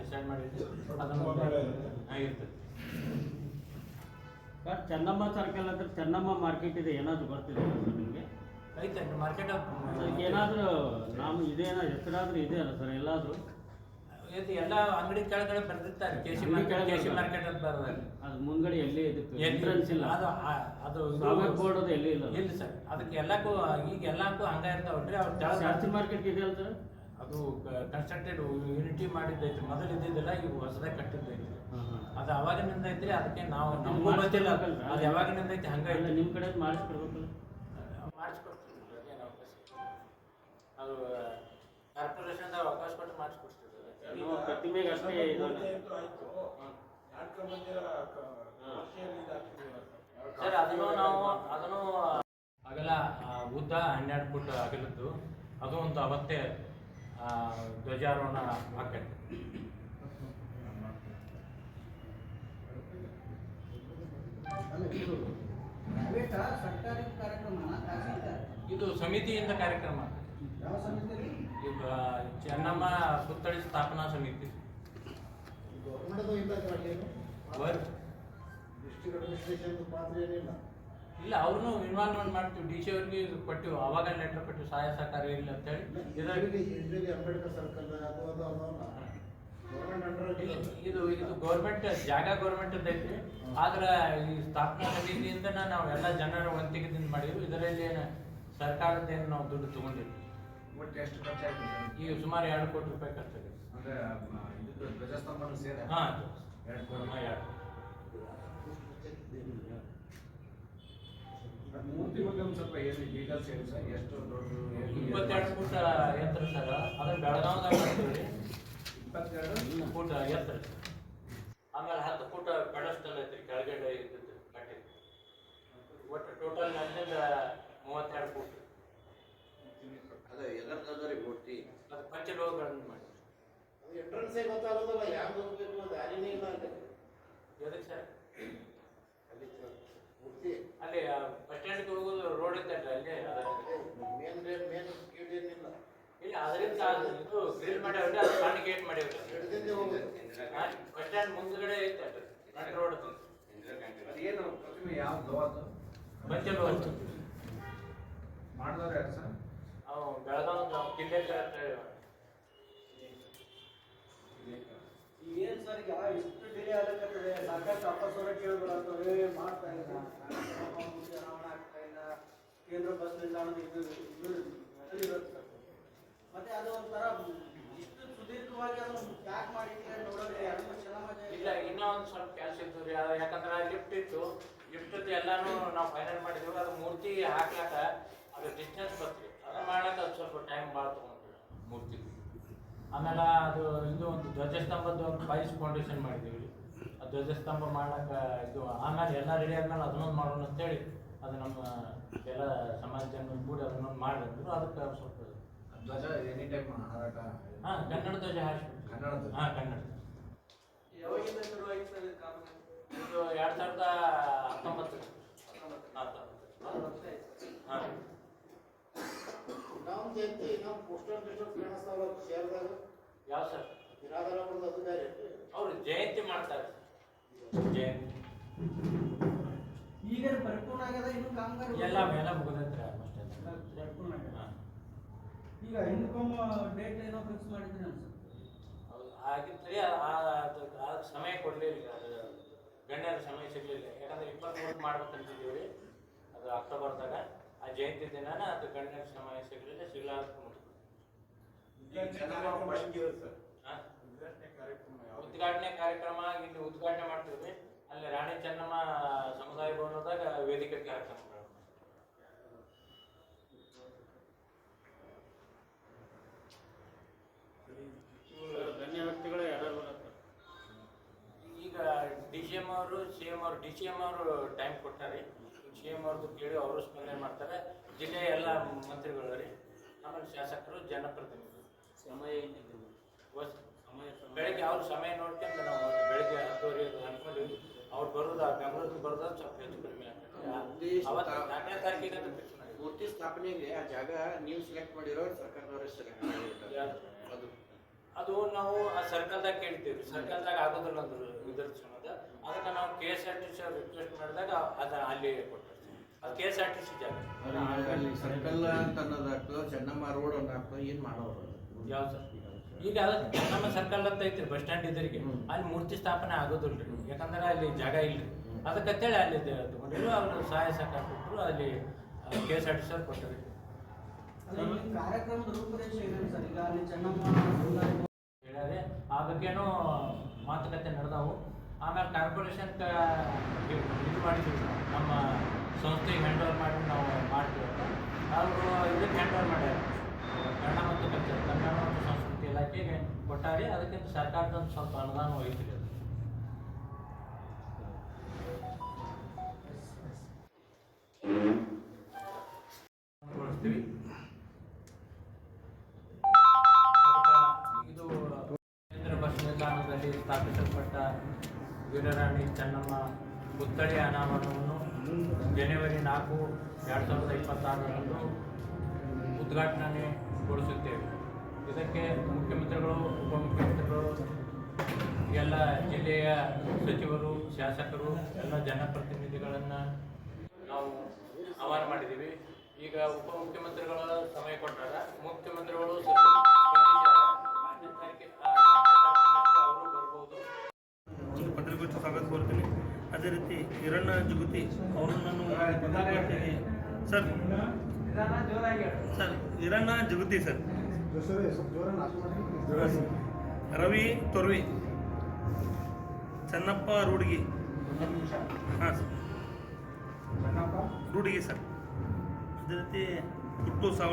Decide ಮಾಡಿದ್ವಿ ಅದನ್ನು ಆಗಿರ್ತದೆ. ಸರ್ ಚೆನ್ನಮ್ಮ ಸರ್ಕಲ್ ಹತ್ರ ಚೆನ್ನಮ್ಮ ಮಾರ್ಕೆಟ್ ಇದೆ, ಏನಾದರೂ ಬರ್ತಿದೆ ಸರ್ ನಿಮಗೆ? ಐತೆ ಮಾರ್ಕೆಟ್ ಅದಕ್ಕೆ ಏನಾದರೂ ನಾವು ಇದೇನೋ ಹೆಸರಾದರೂ ಇದೆ ಅಲ್ಲ ಸರ್ ಎಲ್ಲಾದರೂ? ಇದು ಎಲ್ಲ ಅಂಗಡಿ ಕೆಳಗಡೆ ಬರ್ದಿರ್ತಾರೆ KC ಮಾರ್ಕೆಟ್ ಅಂತ ಬರೋದಲ್ಲಿ. ಅದು ಮುಂದ್ಗಡೆ ಎಲ್ಲಿ ಇದಕ್ಕೆ ಎಂಟ್ರೆನ್ಸ್ ಇಲ್ಲ, ಅದು ಬೋರ್ಡ್ ಅದು ಎಲ್ಲಿ ಇಲ್ಲ. ಇಲ್ಲ ಸರ್, ಅದಕ್ಕೆ ಎಲ್ಲಕ್ಕೂ ಈಗ ಎಲ್ಲಕ್ಕೂ ಹಂಗ ಇರ್ತಾವಲ್ರಿ. ಅವ್ರು ಶಾಸ್ತ್ರಿ ಮಾರ್ಕೆಟ್ ಇದೆ ಅಲ್ಲ ಸರ್? ಅದು ಕನ್ಸ್ಟ್ರಕ್ಟೆಡ್ ಯೂನಿಟಿ ಮಾಡಿದ್ದೈತಿ, ಮೊದಲು ಇದ್ದಿದ್ದಿಲ್ಲ, ಈಗ ಹೊಸದಾಗಿ ಕಟ್ಟಿದ್ದೈತಿ. ಅದು ಅವಾಗಿನಿಂದ ಐತ್ರಿ, ಅದಕ್ಕೆ ನಾವು ನಮಗೂ ಗೊತ್ತಿಲ್ಲ ಅದು ಯಾವಾಗಿನಿಂದ ಐತಿ. ಹಂಗ ಇಲ್ಲ ನಿಮ್ಮ ಕಡೆ ಮಾಡಿಸ್ಕೊಡ್ಬೇಕಲ್ಲ? ಮಾಡಿಸ್ಕೊಡ್ತೀವಿ, ಏನು ಅವಕಾಶ ಅದು ಕಾರ್ಪೊರೇಷನ್ ಅವಕಾಶ ಕೊಟ್ಟು ಮಾಡಿಸ್ಕೊಡ್ತೀವಿ. ಪ್ರತಿಮೆಗೆ ಅಷ್ಟೇ ಇದು ಸರ್, ಅದನ್ನು ನಾವು ಅಗಲ ಉದ್ದ 12 ಫುಟ್ ಅಗಲದ್ದು, ಅದು ಒಂದು ಅವತ್ತೇ ಧ್ವಜಾರೋಹಣ ಆಕೈತೆ. ಇದು ಸಮಿತಿಯಿಂದ ಕಾರ್ಯಕ್ರಮ. ಈಗ ಚೆನ್ನಮ್ಮ ಪುತ್ಥಳಿ ಸ್ಥಾಪನಾ ಸಮಿತಿ. ಇಲ್ಲ, ಅವ್ರನ್ನೂ ಇನ್ವಾಲ್ವ್ಮೆಂಟ್ ಮಾಡ್ತೀವಿ. DC ಅವ್ರಿಗೆ ಕೊಟ್ಟಿವಿ, ಅವಾಗ ಲೆಟರ್ ಕೊಟ್ಟಿವಿ, ಸಹಾಯ ಸಹಕಾರ ಇಲ್ಲ ಅಂತೇಳಿ. ಇದು ಗೌರ್ಮೆಂಟ್ ಜಾಗ, ಗೌರ್ಮೆಂಟ್ ಐತಿ. ಆದ್ರೆ ಈ ಸ್ಥಾಪನಾ ಸಮಿತಿಯಿಂದ ನಾವು ಎಲ್ಲ ಜನರ ವಂತಿಕೆದಿಂದ ಮಾಡಿದ್ವಿ. ಇದರಲ್ಲಿ ಏನು ಸರ್ಕಾರದ ಏನು ನಾವು ದುಡ್ಡು ತಗೊಂಡಿದ್ವಿ. ಈಗ ಸುಮಾರು 2 ಕೋಟಿ ರೂಪಾಯಿ ಖರ್ಚಾಗಿದೆ. ಹಾಂ, 2 ಕೋಟಿ. ಮೂರ್ತಿ ಬಗ್ಗೆ ಒಂದು ಸ್ವಲ್ಪ ಏನು ಡೀಟೇಲ್ಸ್ ಹೇಳಿ ಸರ್. ಎಷ್ಟು ದೊಡ್ಡ? 22 ಫುಟ್ ಎತ್ತರ ಸರ್. ಅದನ್ನ ಬೆಳಗಾವದಾಗ ಮಾಡ್ತೀವಿ. 22 ಫುಟ್ ಎತ್ತರ. ಆಮೇಲೆ 10 ಫುಟ್ ಬೆಳಸ್ಟಲ್ ಐತ್ರಿ, ಕೆಳಗಡೆ ಇದ್ದದ್ದು ಕಟ್ಟಿ. ಒಟ್ಟು ಟೋಟಲ್ ಅಲ್ಲಿಂದ 32 ಫುಟ್. ಅದೇ ಎದರ್ದರಿ ಮೂರ್ತಿ ಅದು ಪಂಚಲೋಹಗಳನ್ನು ಮಾಡಿ. ಅದು ಎಂಟ್ರೆನ್ಸ್ ಗೊತ್ತಾಗೋದಲ್ಲ, ಯಾವ್ದು ಹೋಗ್ಬೇಕು ದಾರಿನೇ ಇಲ್ಲ ಅಂತ. ಎದಕ್ಕೆ ಸರ್? ಅಲ್ಲಿ ಮೂರ್ತಿ ಅಲ್ಲಿ ಬಸ್ ಸ್ಟ್ಯಾಂಡ್ಗೆ ಹೋಗೋದು ರೋಡ್ ಇತ್ತಲ್ಲ, ಅಲ್ಲಿ ಮೇನ್ ಗೇಟ್ ಏನಿಲ್ಲ. ಇಲ್ಲ, ಅದರಿಂದ ಇದು ಗ್ರಿಲ್ ಮಾಡ್ಯಾವ್ರಿ, ಅದು ಸಣ್ಣ ಗೇಟ್ ಮಾಡ್ಯಾವ್ರಿ. ಬಸ್ ಸ್ಟ್ಯಾಂಡ್ ಮುಂದ್ಗಡೆ ಐತೆ ಅದು ರೋಡ್. ಅದೇನು ಪ್ರತಿಮೆ ಯಾವ್ದು? ಅದು ಪಂಚಲೋಹ ಮಾಡಿದವ್ರು ಯಾರು ಸರ್? ಅವು ಬೆಳಗಾವ್ ಕಿಲ್ಲೇಕರ್ ಅಂತ ಹೇಳಿ. ಏನು ಸರ್, ಈಗ ಇಷ್ಟು ಡಿಲೇ ಆಗಕತ್ತದೆ, ಸಾಕಷ್ಟು ಅಪಸ್ವರ ಕೇಳಿಬರ್ತವೆ, ಮಾಡ್ತಾ ಇಲ್ಲ, ಚುನಾವಣೆ ಆಗ್ತಾ ಇಲ್ಲ, ಕೇಂದ್ರ ಬಸ್ ನಿಲ್ದಾಣದ ಇದು ಮತ್ತೆ ಅದು ಒಂಥರ ಇಷ್ಟು ಸುದೀರ್ಘವಾಗಿ ಅದನ್ನು ಪ್ಯಾಕ್ ಮಾಡಿದ್ರೆ ನೋಡೋದ್ರೆ ಅದನ್ನು ಚೆನ್ನಾಗಿ ಇಲ್ಲ, ಇನ್ನೂ ಒಂದು ಸ್ವಲ್ಪ ಕೆಲಸ ಇತ್ತು ರೀ. ಅದು ಯಾಕಂದ್ರೆ ಲಿಫ್ಟ್ ಇತ್ತು, ಲಿಫ್ಟ್ ಎಲ್ಲಾನು ನಾವು ಫೈನಲ್ ಮಾಡಿದ್ವಿ. ಅದು ಮೂರ್ತಿ ಹಾಕ್ಲಾಕ ಅದು ಡಿಸ್ಟೆನ್ಸ್ ಬರ್ತೀವಿ, ಅದು ಮಾಡ್ಲಾಕ ಅದು ಸ್ವಲ್ಪ ಟೈಮ್ ಭಾಳ ತೊಗೊಂಡ್ರಿ ಮೂರ್ತಿ. ಆಮೇಲೆ ಅದು ಇದು ಒಂದು ಧ್ವಜಸ್ತಂಭದ ಒಂದು ಫೈಲ್ಸ್ ಫೌಂಡೇಶನ್ ಮಾಡಿದ್ದೀವಿ ರೀ. ಆ ಧ್ವಜಸ್ತಂಭ ಮಾಡ್ಲಾಕ ಇದು ಆಮೇಲೆ ಎಲ್ಲ ರೆಡಿ ಆದ್ಮೇಲೆ ಅದನ್ನೊಂದು ಮಾಡೋಣ ಅಂತೇಳಿ ಅದು ನಮ್ಮ ಎಲ್ಲ ಸಮಾಜ ಜನರು ಕೂಡಿ ಅದನ್ನೊಂದು ಮಾಡಿದ್ರು. ಅದಕ್ಕೆ ಸ್ವಲ್ಪ ಧ್ವಜ ಎನಿ ಟೈಮ್ ಹಾರಾಟ? ಹಾಂ, ಕನ್ನಡ ಧ್ವಜ ಹಾರಿಸ್ಬಿಟ್ಟು. ಕನ್ನಡ ಧ್ವಜ? ಹಾಂ, ಕನ್ನಡ. ಯಾವಾಗಿಂದ ಶುರುವಾಗಿ ಸರ್ ಇದು ಕಾಮಗಾರಿ? ಇದು 2019. ಹಾಂ. ನಾವು ಜಯಂತಿ ನಾವು ಪೋಸ್ಟರ್ ಕಾಣಿಸ್ತಾವ ಶೇರ್ದಾಗ. ಯಾವ ಸರ್? ನಿರಾಧಾರ ಬಂದು ಅದು ಬೇರೆ ಅವ್ರು ಜಯಂತಿ ಮಾಡ್ತಾರೆ. ಜಯಂತಿ ಈಗ ಪರಿಪೂರ್ಣ ಆಗ್ಯದ, ಇನ್ನು ಕಾಮಗಾರಿ ಎಲ್ಲ ಮುಗಿದೈತ್ರಿ ಆಲ್ಮೋಸ್ಟ್. ಪರಿಪೂರ್ಣ ಆಗ್ಯದ. ಈಗ ಇನ್ಕಮ್ ಡೇಟ್ ಏನೋ ಫಿಕ್ಸ್ ಮಾಡಿದ್ರಿ ಅನ್ಸುತ್ತೆ. ಹೌದು, ಆಗಿತ್ತು. ಅದು ಸಮಯ ಕೊಡಲಿಲ್ಲ, ಅದು ಗಣ್ಯರ ಸಮಯ ಸಿಗಲಿಲ್ಲ. ಯಾಕಂದ್ರೆ 23 ಮಾಡ್ಬೇಕಂತಿದ್ದೀವಿ, ಅದು ಅಕ್ಟೋಬರ್ದಾಗ. ಆ ಜಯಂತಿ ದಿನಾನ ಅದು ಗಣ್ಯರ ಸಮಯ ಸಿಗಲಾರ್ದ ಉದ್ಘಾಟನೆ ಕಾರ್ಯಕ್ರಮ ಇಲ್ಲಿ ಉದ್ಘಾಟನೆ ಮಾಡ್ತೀವಿ. ಅಲ್ಲಿ ರಾಣಿ ಚೆನ್ನಮ್ಮ ಸಮುದಾಯ ಭವನದಾಗ ವೇದಿಕೆ ಕಾರ್ಯಕ್ರಮಗಳು. ಗಣ್ಯ ವ್ಯಕ್ತಿಗಳು ಯಾರು ಬರುತ್ತೆ? ಈಗ DCM ಅವರು, CM ಅವರು, DCM ಅವರು ಟೈಮ್ ಕೊಟ್ಟಾರೆ. CM ಅವ್ರದ್ದು ಕೇಳಿ ಅವರು ಸ್ಪಂದನೆ ಮಾಡ್ತಾರೆ. ಜಿಲ್ಲೆಯ ಎಲ್ಲ ಮಂತ್ರಿಗಳು ರೀ, ಆಮೇಲೆ ಶಾಸಕರು, ಜನಪ್ರತಿನಿಧಿಗಳು. ಸಮಯ ಏನಿದೆ? ಬೆಳಗ್ಗೆ ಅವ್ರ ಸಮಯ ನೋಡ್ಕೊಂಡು ನಾವು ಬೆಳಗ್ಗೆ 10:30 ಅನ್ಕೊಂಡಿವಿ. ಅವ್ರು ಬರೋದು ಬೆಂಗಳೂರಿಗೆ ಬರೋದು ಸ್ವಲ್ಪ ಹೆಚ್ಚು ಕಡಿಮೆ ಆಗ್ತದೆ. ಅವತ್ತು 4ನೇ ತಾರೀಕಿಗೆ ಫಿಕ್ಸ್ ಮಾಡಿ. ಮೂರ್ತಿ ಸ್ಥಾಪನೆಗೆ ಆ ಜಾಗ ನೀವು ಸೆಲೆಕ್ಟ್ ಮಾಡಿರೋ ಸರ್ಕಾರದವರೇ ಸೆಲೆಕ್ಟ್ ಮಾಡಿರ್ತಾರೆ? ಅದು ಅದು ನಾವು ಆ ಸರ್ಕಲ್ದಾಗ ಕೇಳ್ತೀವಿ, ಸರ್ಕಲ್ದಾಗ ಆಗೋದಿಲ್ಲ ಅಂದ್ರು ಇದ್ರ ಸಂಬಂಧ. ಅದಕ್ಕೆ ನಾವು KSRTC ಅವ್ರು ರಿಕ್ವೆಸ್ಟ್ ಮಾಡಿದಾಗ ಅದು ಅಲ್ಲಿ ಕೊಟ್ಟರು. ಅದು KSRTC ಜಾಗ ಅಲ್ಲಿ ಸರ್ಕಲ್ ಅಂತ ಅನ್ನೋದಾಗ್ತದೆ, ಚೆನ್ನಮ್ಮ ರೋಡ್ ಅನ್ನೋದಾಗ್ತದೆ, ಏನು ಮಾಡೋರು ಯಾವ ಸರ್? ಈಗ ನಮ್ಮ ಸರ್ಕಲ್ ಅಂತ ಐತ್ರಿ ಬಸ್ ಸ್ಟ್ಯಾಂಡ್ ಇದ್ರಿಗೆ, ಅಲ್ಲಿ ಮೂರ್ತಿ ಸ್ಥಾಪನೆ ಆಗೋದಿಲ್ಲ ರೀ, ಯಾಕಂದ್ರೆ ಅಲ್ಲಿ ಜಾಗ ಇಲ್ರಿ. ಅದಕ್ಕಂತೇಳಿ ಅಲ್ಲಿ ತಗೊಂಡಿರು, ಅವರು ಸಹಾಯ ಸಹಕಾರ ಕೊಟ್ಟರು, ಅಲ್ಲಿ KSRTC ಅವ್ರು ಕೊಟ್ಟರು. ಕಾರ್ಯಕ್ರಮದ ರೂಪುರೇಷೆ ಏನೇನು ಸರ್? ಈಗ ಅಲ್ಲಿ ಚೆನ್ನಮ್ಮ ಹೇಳಿದೆ ಆ ಬಗ್ಗೆನೂ ಮಾತುಕತೆ ನಡೆದವು. ಆಮೇಲೆ ಕಾರ್ಪೊರೇಷನ್ ಇದು ಮಾಡಿದ್ವಿ, ನಮ್ಮ ಸಂಸ್ಥೆಗೆ ಹ್ಯಾಂಡ್ ಓವರ್ ಮಾಡಿ ನಾವು ಮಾಡ್ತೀವಿ ಅಂತ ಅವರು ಇದಕ್ಕೆ ಹ್ಯಾಂಡ್ ಓವರ್ ಮಾಡ್ಯಾರ. ಕನ್ನಡ ಮತ್ತು ಕಲ್ಚರ್, ಕನ್ನಡ ಮತ್ತು ಸಂಸ್ಕೃತಿ ಇಲಾಖೆಗೆ ಕೊಟ್ಟಾರಿ. ಅದಕ್ಕಿಂತ ಸರ್ಕಾರದಿಂದ ಸ್ವಲ್ಪ ಅನುದಾನ ಐತ್ರಿ ಅದು. ಬಳಸ್ತೀವಿ. ಇದು ಕೇಂದ್ರ ಬಸ್ ನಿಲ್ದಾಣದಲ್ಲಿ ಸ್ಥಾಪಿಸಲ್ಪಟ್ಟ ವೀರರಾಣಿ ಚೆನ್ನಮ್ಮ ಪುತ್ಥಳಿ ಅನಾವರಣವನ್ನು ಜನವರಿ 4, 2026ರಂದು ಉದ್ಘಾಟನೆಗೊಳಿಸುತ್ತೇವೆ. ಇದಕ್ಕೆ ಮುಖ್ಯಮಂತ್ರಿಗಳು, ಉಪಮುಖ್ಯಮಂತ್ರಿಗಳು, ಎಲ್ಲ ಜಿಲ್ಲೆಯ ಸಚಿವರು, ಶಾಸಕರು, ಎಲ್ಲ ಜನಪ್ರತಿನಿಧಿಗಳನ್ನು ನಾವು ಆಹ್ವಾನ ಮಾಡಿದ್ದೀವಿ. ಈಗ ಉಪಮುಖ್ಯಮಂತ್ರಿಗಳ ಸಮಯ ಕೊಟ್ಟಾರ, ಮುಖ್ಯಮಂತ್ರಿಗಳು ಅವರು ಬರ್ಬೋದು. ಒಂದು ಪತ್ರಿಕೋಷ್ಠಿ ಸ್ವಾಗತ ಕೋರ್ತೀನಿ. ಅದೇ ರೀತಿ ಹಿರಣ್ಣ ಜುಗುತಿ ಅವರು ನಾನು ಸರ್ ಹಿರಣ್ಣ ಜುಗುತಿ ಸರ್, ರವಿ ತೊರ್ವಿ, ಚೆನ್ನಪ್ಪ ರೂಡ್ಗಿ, ಹಾಂ ಸರ್ ರೂಡ್ಗಿ ಸರ್, ಅದೇ ರೀತಿ ಪುಟ್ಟು ಸಾವಳ.